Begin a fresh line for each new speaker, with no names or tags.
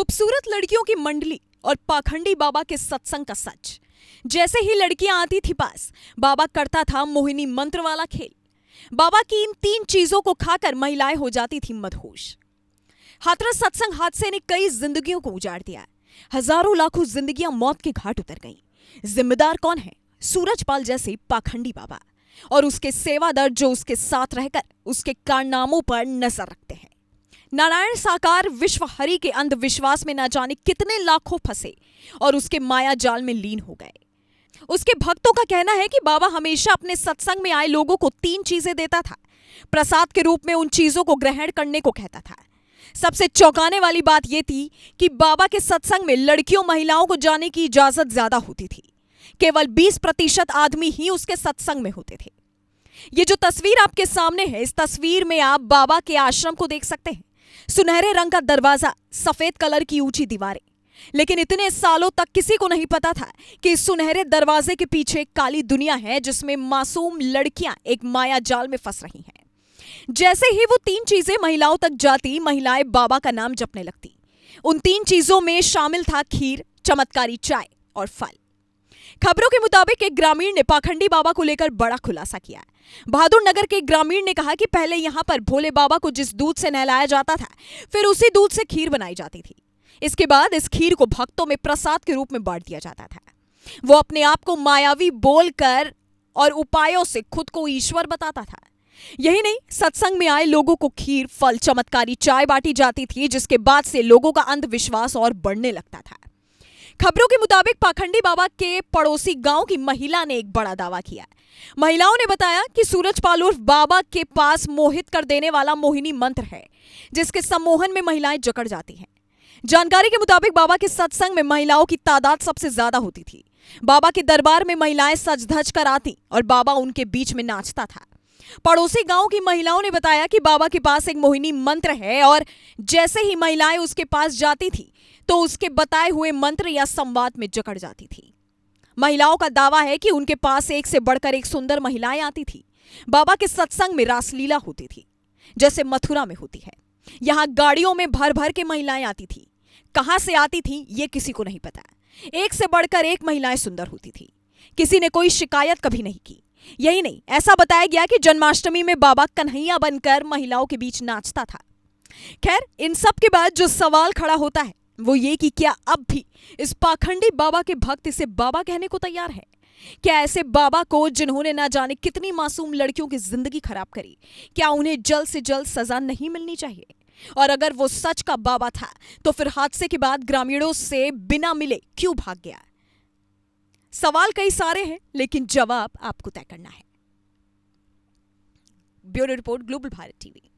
खूबसूरत लड़कियों की मंडली और पाखंडी बाबा के सत्संग का सच। जैसे ही लड़कियां आती थी पास, बाबा करता था मोहिनी मंत्र वाला खेल। बाबा की इन 3 चीजों को खाकर महिलाएं हो जाती थी मदहोश। हाथरस सत्संग हादसे ने कई जिंदगियों को उजाड़ दिया। हजारों लाखों जिंदगियां मौत के घाट उतर गईं। जिम्मेदार कौन है? सूरजपाल जैसे पाखंडी बाबा और उसके सेवादर जो उसके साथ रहकर उसके कारनामों पर नजर रखते हैं। नारायण साकार विश्व हरि के अंधविश्वास में न जाने कितने लाखों फंसे और उसके माया जाल में लीन हो गए। उसके भक्तों का कहना है कि बाबा हमेशा अपने सत्संग में आए लोगों को 3 चीजें देता था। प्रसाद के रूप में उन चीजों को ग्रहण करने को कहता था। सबसे चौंकाने वाली बात यह थी कि बाबा के सत्संग में लड़कियों महिलाओं को जाने की इजाजत ज्यादा होती थी। केवल 20% आदमी ही उसके सत्संग में होते थे। ये जो तस्वीर आपके सामने है, इस तस्वीर में आप बाबा के आश्रम को देख सकते हैं। सुनहरे रंग का दरवाजा, सफेद कलर की ऊंची दीवारें। लेकिन इतने सालों तक किसी को नहीं पता था कि इस सुनहरे दरवाजे के पीछे एक काली दुनिया है जिसमें मासूम लड़कियां एक माया जाल में फंस रही हैं। जैसे ही वो 3 चीजें महिलाओं तक जाती, महिलाएं बाबा का नाम जपने लगती। उन 3 चीजों में शामिल था खीर, चमत्कारी चाय और फल। खबरों के मुताबिक एक ग्रामीण ने पाखंडी बाबा को लेकर बड़ा खुलासा किया। बहादुर नगर के ग्रामीण ने कहा कि पहले यहां पर भोले बाबा को जिस दूध से नहलाया जाता था, फिर उसी दूध से खीर बनाई जाती थी। इसके बाद इस खीर को भक्तों में प्रसाद के रूप में बांट दिया जाता था। वो अपने आप को मायावी बोलकर और उपायों से खुद को ईश्वर बताता था। यही नहीं, सत्संग में आए लोगों को खीर, फल, चमत्कारी चाय बांटी जाती थी, जिसके बाद से लोगों का अंधविश्वास और बढ़ने लगता था। खबरों के मुताबिक पाखंडी बाबा के पड़ोसी गांव की महिला ने एक बड़ा दावा किया। महिलाओं ने बताया कि सूरजपाल उर्फ बाबा के पास मोहित कर देने वाला मोहिनी मंत्र है, जिसके सम्मोहन में महिलाएं जकड़ जाती हैं। जानकारी के मुताबिक बाबा के सत्संग में महिलाओं की तादाद सबसे ज्यादा होती थी। बाबा के दरबार में महिलाएं सज धज कर आती और बाबा उनके बीच में नाचता था। पड़ोसी गांव की महिलाओं ने बताया कि बाबा के पास एक मोहिनी मंत्र है और जैसे ही महिलाएं उसके पास जाती थी तो उसके बताए हुए मंत्र या संवाद में जकड़ जाती थी। महिलाओं का दावा है कि उनके पास एक से बढ़कर एक सुंदर महिलाएं आती थी। बाबा के सत्संग में रासलीला होती थी, जैसे मथुरा में होती है। यहां गाड़ियों में भर भर के महिलाएं आती थी। कहां से आती थी ये किसी को नहीं पता। एक से बढ़कर एक महिलाएं सुंदर होती थी। किसी ने कोई शिकायत कभी नहीं की। यही नहीं, ऐसा बताया गया कि जन्माष्टमी में बाबा कन्हैया बनकर महिलाओं के बीच नाचता था। खैर, इन सब के बाद जो सवाल खड़ा होता है वो ये कि क्या अब भी इस पाखंडी बाबा के भक्त इसे बाबा कहने को तैयार है? क्या ऐसे बाबा को, जिन्होंने ना जाने कितनी मासूम लड़कियों की जिंदगी खराब करी, क्या उन्हें जल्द से जल्द सजा नहीं मिलनी चाहिए? और अगर वो सच का बाबा था तो फिर हादसे के बाद ग्रामीणों से बिना मिले क्यों भाग गया? सवाल कई सारे हैं, लेकिन जवाब आपको तय करना है। Bureau report, global Bharat TV.